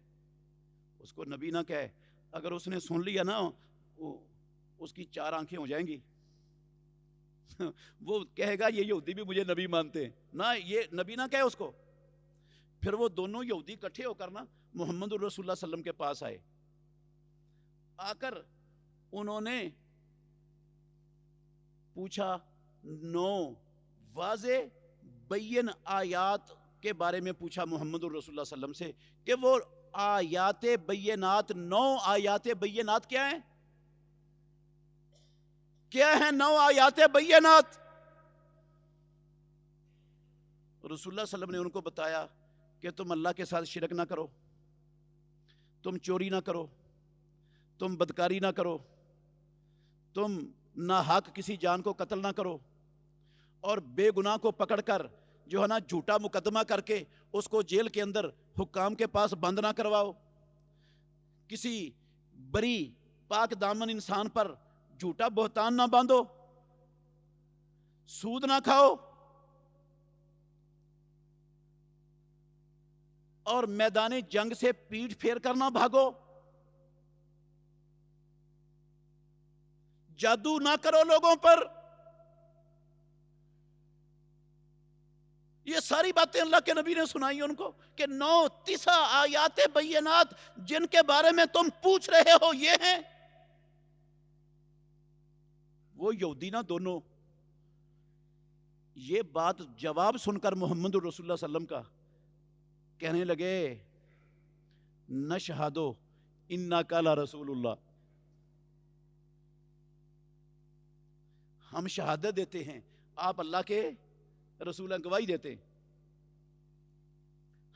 اس کو نبی نہ کہے، اگر اس نے سن لیا نا اس کی 4 آنکھیں ہو جائیں گی۔ وہ کہے گا یہ یہودی بھی مجھے نبی مانتے ہیں نہ، یہ نبی نہ کہے اس کو۔ پھر وہ دونوں یہودی اکٹھے ہو کر نا محمد الرسول اللہ صلی اللہ علیہ وسلم کے پاس آئے، آ کر انہوں نے پوچھا 9 واضح بین آیات کے بارے میں پوچھا محمد الرسول اللہ صلی اللہ علیہ وسلم سے کہ وہ آیات بینات، 9 آیات بینات کیا ہیں؟ کیا ہیں 9 آیات بینات؟ رسول اللہ صلی اللہ علیہ وسلم نے ان کو بتایا کہ تم اللہ کے ساتھ شرک نہ کرو، تم چوری نہ کرو، تم بدکاری نہ کرو، تم ناحق کسی جان کو قتل نہ کرو، اور بے گناہ کو پکڑ کر جو ہے نا جھوٹا مقدمہ کر کے اس کو جیل کے اندر حکام کے پاس بند نہ کرواؤ، کسی بری پاک دامن انسان پر جھوٹا بہتان نہ باندھو، سود نہ کھاؤ، اور میدان جنگ سے پیٹھ پھیر کر نہ بھاگو، جادو نہ کرو لوگوں پر۔ یہ ساری باتیں اللہ کے نبی نے سنائی ان کو کہ 9 آیات بینات جن کے بارے میں تم پوچھ رہے ہو یہ ہیں۔ وہ یہودی نہ دونوں یہ بات جواب سن کر محمد الرسول اللہ صلی اللہ علیہ وسلم کا کہنے لگے نشہدو انک لرسول اللہ، ہم شہادت دیتے ہیں آپ اللہ کے رسول ہیں، گواہی دیتے ہیں،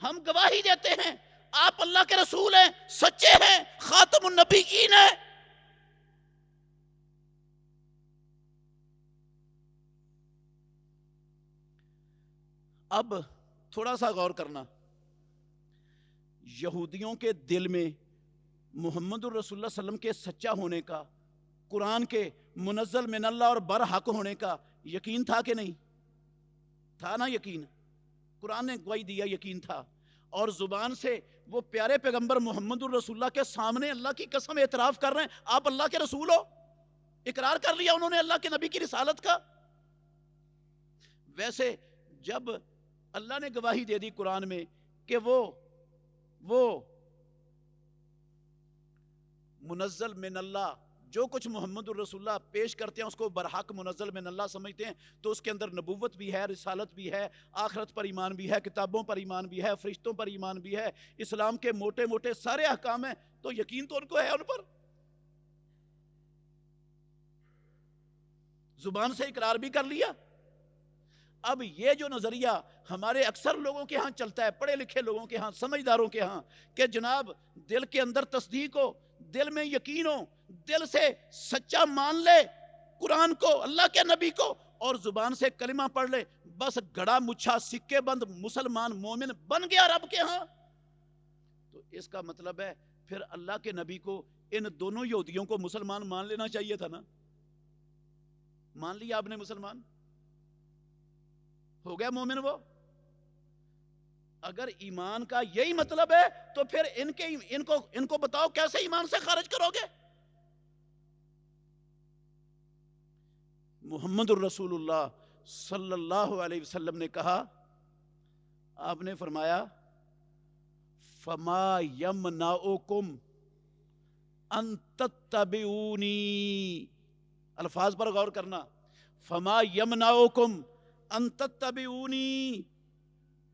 ہم گواہی دیتے ہیں آپ اللہ کے رسول ہیں، سچے ہیں، خاتم النبیین ہیں۔ اب تھوڑا سا غور کرنا، یہودیوں کے دل میں محمد الرسول اللہ صلی اللہ علیہ وسلم کے سچا ہونے کا، قرآن کے منزل من اللہ اور برحق ہونے کا یقین تھا کہ نہیں تھا؟ نا یقین، قرآن نے گواہی دیا، یقین تھا، اور زبان سے وہ پیارے پیغمبر محمد الرسول اللہ کے سامنے اللہ کی قسم اعتراف کر رہے ہیں آپ اللہ کے رسول ہو، اقرار کر لیا انہوں نے اللہ کے نبی کی رسالت کا۔ ویسے جب اللہ نے گواہی دے دی قرآن میں کہ وہ منزل من اللہ، جو کچھ محمد الرسول اللہ پیش کرتے ہیں اس کو برحق منزل من اللہ سمجھتے ہیں، تو اس کے اندر نبوت بھی ہے، رسالت بھی ہے، آخرت پر ایمان بھی ہے، کتابوں پر ایمان بھی ہے، فرشتوں پر ایمان بھی ہے، اسلام کے موٹے موٹے سارے احکام ہیں، تو یقین تو ان کو ہے ان پر، زبان سے اقرار بھی کر لیا۔ اب یہ جو نظریہ ہمارے اکثر لوگوں کے ہاں چلتا ہے، پڑھے لکھے لوگوں کے ہاں، سمجھداروں کے ہاں، کہ جناب دل کے اندر تصدیق ہو، دل میں یقین ہو، دل سے سچا مان لے قرآن کو، اللہ کے نبی کو، اور زبان سے کلمہ پڑھ لے، بس گڑا مچھا سکے بند مسلمان مومن بن گیا رب کے ہاں۔ تو اس کا مطلب ہے پھر اللہ کے نبی کو ان دونوں یہودیوں کو مسلمان مان لینا چاہیے تھا نا؟ مان لیا آپ نے، مسلمان ہو گیا مومن وہ۔ اگر ایمان کا یہی مطلب ہے تو پھر ان کو بتاؤ کیسے ایمان سے خارج کرو گے؟ محمد الرسول اللہ صلی اللہ علیہ وسلم نے کہا، آپ نے فرمایا فما یمنعکم ان تتبعونی، الفاظ پر غور کرنا، فما یمنعکم ان تتبعونی،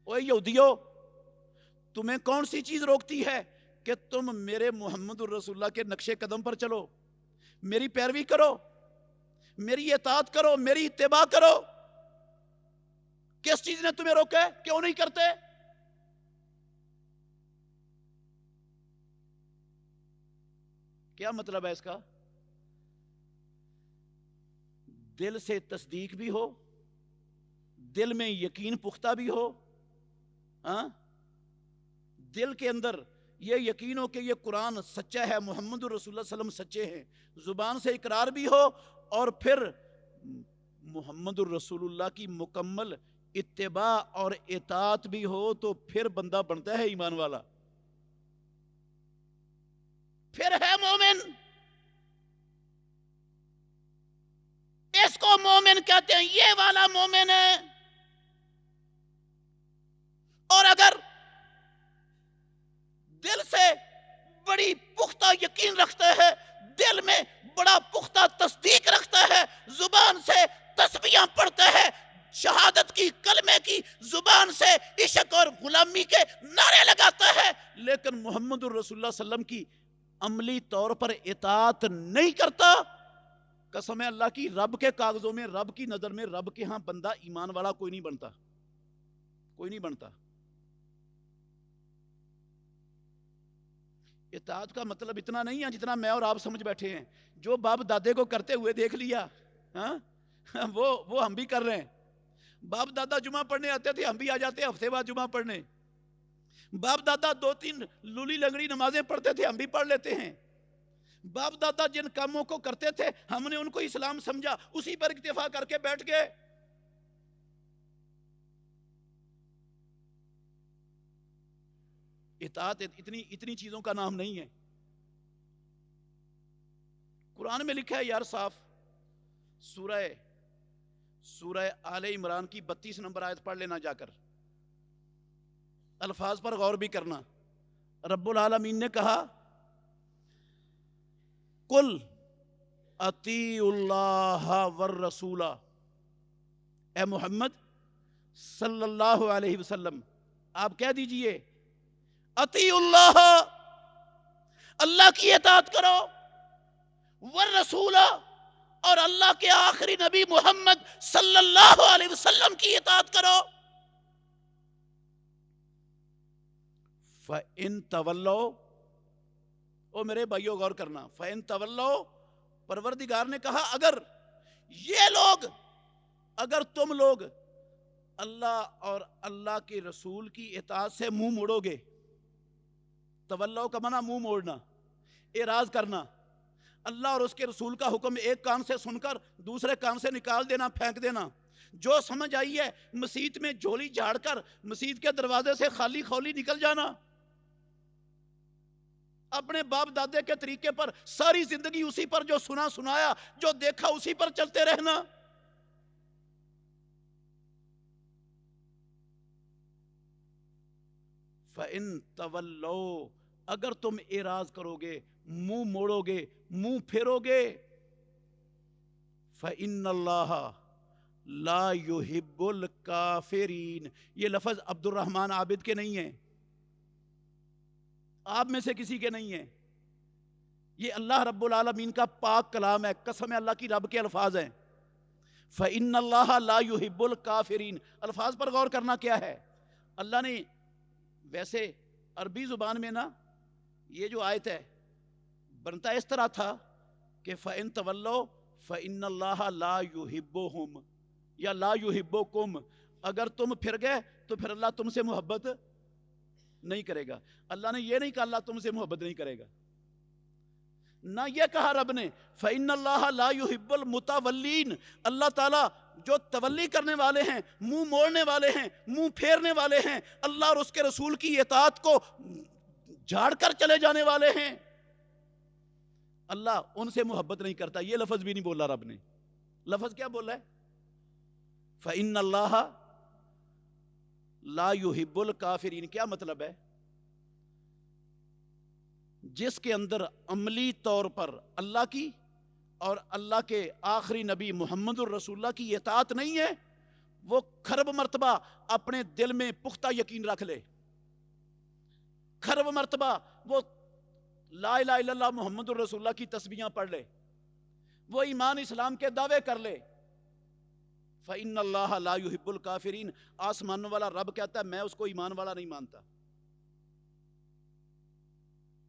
اوے یہودیو تمہیں کون سی چیز روکتی ہے کہ تم میرے محمد الرسول اللہ کے نقش قدم پر چلو، میری پیروی کرو، میری اطاعت کرو، میری اتباع کرو؟ کس چیز نے تمہیں روکا ہے؟ کیوں نہیں کرتے؟ کیا مطلب ہے اس کا؟ دل سے تصدیق بھی ہو، دل میں یقین پختہ بھی ہو، ہاں، دل کے اندر یہ یقین ہو کہ یہ قرآن سچا ہے، محمد الرسول اللہ صلی اللہ علیہ وسلم سچے ہیں، زبان سے اقرار بھی ہو، اور پھر محمد الرسول اللہ کی مکمل اتباع اور اطاعت بھی ہو، تو پھر بندہ بنتا ہے ایمان والا، پھر ہے مومن۔ اس کو مومن کہتے ہیں یہ والا مومن ہے. اور اگر دل سے بڑی پختہ یقین رکھتا ہے، دل میں بڑا پختہ تصدیق رکھتا ہے، زبان سے تسبیحاں پڑھتا ہے، شہادت کی کلمے کی زبان سے عشق اور غلامی کے نعرے لگاتا ہے، لیکن محمد الرسول اللہ صلی اللہ علیہ وسلم کی عملی طور پر اطاعت نہیں کرتا، قسم ہے اللہ کی، رب کے کاغذوں میں، رب کی نظر میں، رب کے ہاں بندہ ایمان والا کوئی نہیں بنتا، کوئی نہیں بنتا. اطاعت کا مطلب اتنا نہیں ہے جتنا میں اور آپ سمجھ بیٹھے ہیں. جو باپ دادے کو کرتے ہوئے دیکھ لیا وہ ہم بھی کر رہے ہیں. باپ دادا جمعہ پڑھنے آتے تھے، ہم بھی آ جاتے ہیں ہفتے بعد جمعہ پڑھنے. باپ دادا 2-3 لولی لنگڑی نمازیں پڑھتے تھے، ہم بھی پڑھ لیتے ہیں. باپ دادا جن کاموں کو کرتے تھے ہم نے ان کو اسلام سمجھا، اسی پر اکتفا کر کے بیٹھ گئے. اطاعت اتنی چیزوں کا نام نہیں ہے. قرآن میں لکھا ہے یار صاف، سورہ آل عمران کی 32 نمبر آیت پڑھ لینا جا کر، الفاظ پر غور بھی کرنا. رب العالمین نے کہا قل اطیعوا اللہ والرسول، اے محمد صلی اللہ علیہ وسلم آپ کہہ دیجئے اطیعوا اللہ، اللہ کی اطاعت کرو، والرسول اور اللہ کے آخری نبی محمد صلی اللہ علیہ وسلم کی اطاعت کرو. فَإِن تَوَلَّوْا، او میرے بھائیو غور کرنا، فَإِن تَوَلَّوْا، پروردگار نے کہا اگر تم لوگ اللہ اور اللہ کے رسول کی اطاعت سے منہ موڑو گے، تولو کا معنی منہ موڑنا، اعراض کرنا، اللہ اور اس کے رسول کا حکم ایک کان سے سن کر دوسرے کان سے نکال دینا، پھینک دینا، جو سمجھ آئی ہے مسجد میں جھولی جھاڑ کر مسجد کے دروازے سے خالی خولی نکل جانا، اپنے باپ دادے کے طریقے پر ساری زندگی اسی پر جو سنا سنایا، جو دیکھا اسی پر چلتے رہنا. فَإِن تَوَلَّوْا، اگر تم اعراض کرو گے، منہ موڑو گے، منہ پھیرو گے، فَإِنَّ اللَّهَ لَا يُحِبُّ الْكَافِرِينَ، یہ لفظ عبد الرحمن عابد کے نہیں ہیں، آپ میں سے کسی کے نہیں ہیں، یہ اللہ رب العالمین کا پاک کلام ہے، قسم اللہ کی رب کے الفاظ ہیں. فَإِنَّ اللَّهَ لَا يُحِبُّ الْكَافِرِينَ، الفاظ پر غور کرنا کیا ہے. اللہ نے ویسے عربی زبان میں نا یہ جو آیت ہے بنتا اس طرح تھا کہ فَإِن تَوَلَّوْا فَإِنَّ اللَّهَ لَا يُحِبُّهُمْ یا لا يُحِبُّكُمْ، اگر تم پھر گئے تو پھر اللہ تم سے محبت نہیں کرے گا. اللہ نے یہ نہیں کہا اللہ تم سے محبت نہیں کرے گا، نہ یہ کہا رب نے فَإِنَّ اللَّهَ لَا يُحِبُّ الْمُتَوَلِّينَ، اللہ تعالیٰ جو تولی کرنے والے ہیں، منہ موڑنے والے ہیں، منہ پھیرنے والے ہیں، اللہ اور اس کے رسول کی اطاعت کو جھاڑ کر چلے جانے والے ہیں، اللہ ان سے محبت نہیں کرتا. یہ لفظ بھی نہیں بولا رب نے. لفظ کیا بولا ہے؟ فَإِنَّ اللَّهَ لَا يُحِبُّ الْكَافِرِينَ. کیا مطلب ہے؟ جس کے اندر عملی طور پر اللہ کی اور اللہ کے آخری نبی محمد الرسول اللہ کی اطاعت نہیں ہے، وہ کھرب مرتبہ اپنے دل میں پختہ یقین رکھ لے، کھرب مرتبہ وہ لا الہ الا اللہ محمد الرسول اللہ کی تسبیحاں پڑھ لے، وہ ایمان اسلام کے دعوے کر لے. فَإِنَّ اللَّهَ لَا يُحِبُّ الْكَافِرِينَ، آسمان والا رب کہتا ہے میں اس کو ایمان والا نہیں مانتا،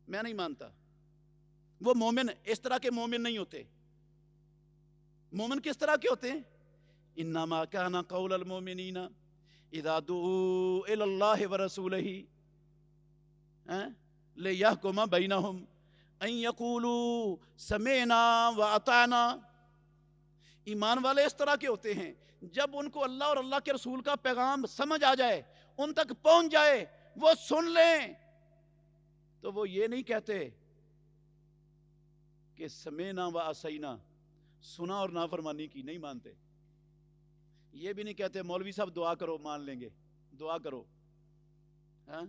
میں نہیں مانتا. وہ مومن اس طرح کے مومن نہیں ہوتے. مومن کس طرح کے ہوتے ہیں؟ انما کان قول المؤمنین اذا دعوا الی اللہ ورسولہ لیحکم بینہم ان یقولوا سمعنا واطعنا. ایمان والے اس طرح کے ہوتے ہیں جب ان کو اللہ اور اللہ کے رسول کا پیغام سمجھ آ جائے، ان تک پہنچ جائے، وہ سن لیں، تو وہ یہ نہیں کہتے کہ سمینا و عصینا، سنا اور نافرمانی کی، نہیں مانتے. یہ بھی نہیں کہتے مولوی صاحب دعا کرو مان لیں گے، دعا کرو. ہاں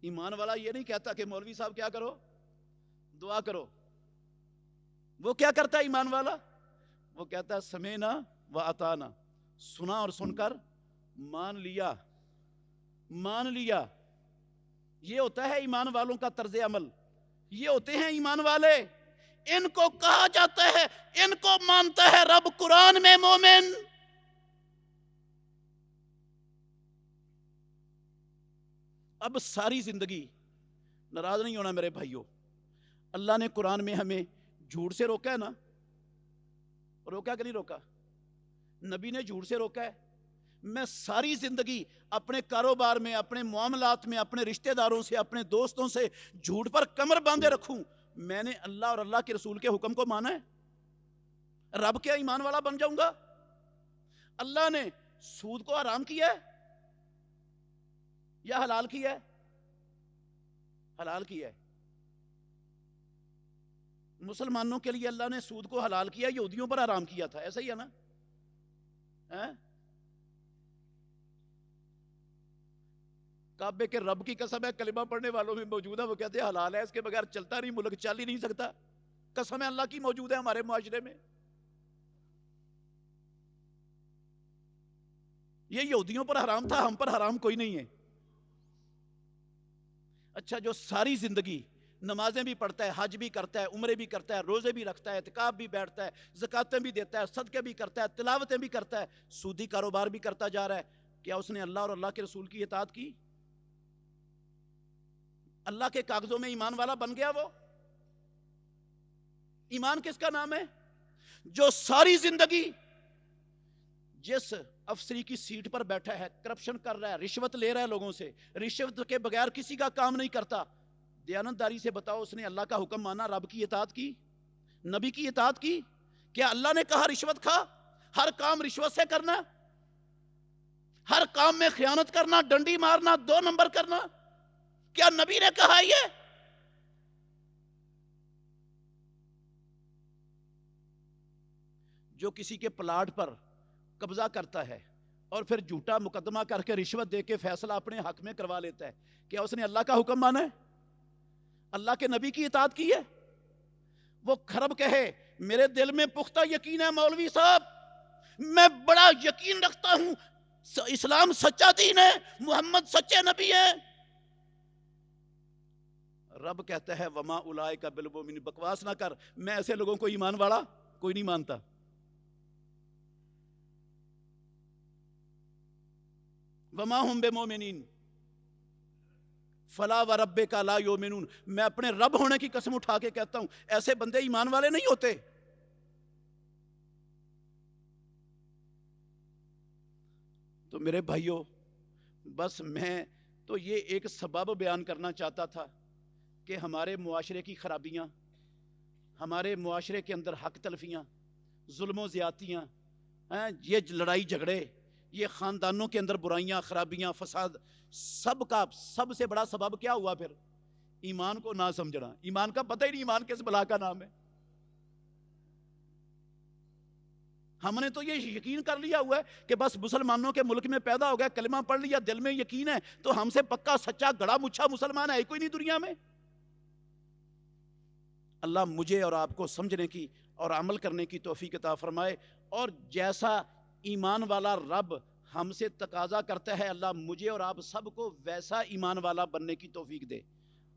ایمان والا یہ نہیں کہتا کہ مولوی صاحب کیا کرو، دعا کرو. وہ کیا کرتا ہے ایمان والا؟ وہ کہتا ہے سمینا و اطانا، سنا اور سن کر مان لیا، مان لیا. یہ ہوتا ہے ایمان والوں کا طرز عمل، یہ ہوتے ہیں ایمان والے. ان کو کہا جاتا ہے، ان کو مانتا ہے رب قرآن میں مومن. اب ساری زندگی، ناراض نہیں ہونا میرے بھائیوں، اللہ نے قرآن میں ہمیں جھوٹ سے روکا ہے نا؟ روکا کہ نہیں روکا؟ نبی نے جھوٹ سے روکا ہے. میں ساری زندگی اپنے کاروبار میں، اپنے معاملات میں، اپنے رشتہ داروں سے، اپنے دوستوں سے جھوٹ پر کمر باندھے رکھوں؟ میں نے اللہ اور اللہ کے رسول کے حکم کو مانا ہے؟ رب کیا ایمان والا بن جاؤں گا؟ اللہ نے سود کو حرام کیا ہے یا حلال کیا ہے؟ حلال کیا ہے. مسلمانوں کے لیے اللہ نے سود کو حلال کیا، یہودیوں پر حرام کیا تھا. ایسا ہی ہے نا؟ کعبے کے رب کی قسم ہے، کلمہ پڑھنے والوں میں موجود ہے، وہ کہتے ہیں حلال ہے، اس کے بغیر چلتا نہیں، ملک چل ہی نہیں سکتا. قسم ہے اللہ کی موجود ہے ہمارے معاشرے میں. یہ یہودیوں پر حرام تھا، ہم پر حرام کوئی نہیں ہے. اچھا، جو ساری زندگی نمازیں بھی پڑھتا ہے، حج بھی کرتا ہے، عمرے بھی کرتا ہے، روزے بھی رکھتا ہے، اعتکاف بھی بیٹھتا ہے، زکاتیں بھی دیتا ہے، صدقے بھی کرتا ہے، تلاوتیں بھی کرتا ہے، سودی کاروبار بھی کرتا جا رہا ہے، کیا اس نے اللہ اور اللہ کے رسول کی اطاعت کی؟ اللہ کے کاغذوں میں ایمان والا بن گیا وہ؟ ایمان کس کا نام ہے؟ جو ساری زندگی جس افسری کی سیٹ پر بیٹھا ہے، کرپشن کر رہا ہے، رشوت لے رہا ہے لوگوں سے، رشوت کے بغیر کسی کا کام نہیں کرتا. دیانتداری سے بتاؤ، اس نے اللہ کا حکم مانا، رب کی اطاعت کی، نبی کی اطاعت کی؟ کیا اللہ نے کہا رشوت کھا؟ ہر کام رشوت سے کرنا، ہر کام میں خیانت کرنا، ڈنڈی مارنا، 2 نمبر کرنا، کیا نبی نے کہا یہ؟ جو کسی کے پلاٹ پر قبضہ کرتا ہے اور پھر جھوٹا مقدمہ کر کے رشوت دے کے فیصلہ اپنے حق میں کروا لیتا ہے، کیا اس نے اللہ کا حکم مانا ہے؟ اللہ کے نبی کی اطاعت کی ہے؟ وہ کھرب کہے میرے دل میں پختہ یقین ہے مولوی صاحب، میں بڑا یقین رکھتا ہوں اسلام سچا دین ہے، محمد سچے نبی ہیں. رب کہتا ہے وما اولئک بالمؤمنین، بکواس نہ کر، میں ایسے لوگوں کو ایمان والا کوئی نہیں مانتا. وما ہم بمؤمنین فلا وربک لا یؤمنون، میں اپنے رب ہونے کی قسم اٹھا کے کہتا ہوں ایسے بندے ایمان والے نہیں ہوتے. تو میرے بھائیوں، بس میں تو یہ ایک سبب بیان کرنا چاہتا تھا کہ ہمارے معاشرے کی خرابیاں، ہمارے معاشرے کے اندر حق تلفیاں، ظلم و زیادتیاں، یہ لڑائی جھگڑے، یہ خاندانوں کے اندر برائیاں، خرابیاں، فساد، سب کا سب سے بڑا سبب کیا ہوا؟ پھر ایمان کو نہ سمجھنا. ایمان کا پتہ ہی نہیں ایمان کس بلا کا نام ہے. ہم نے تو یہ یقین کر لیا ہوا ہے کہ بس مسلمانوں کے ملک میں پیدا ہو گیا، کلمہ پڑھ لیا، دل میں یقین ہے تو ہم سے پکا سچا گڑا مچھا مسلمان ہے کوئی نہیں دنیا میں. اللہ مجھے اور آپ کو سمجھنے کی اور عمل کرنے کی توفیق عطا فرمائے، اور جیسا ایمان والا رب ہم سے تقاضا کرتا ہے اللہ مجھے اور آپ سب کو ویسا ایمان والا بننے کی توفیق دے.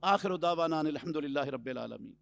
آخر دعوانا الحمدللہ رب العالمین.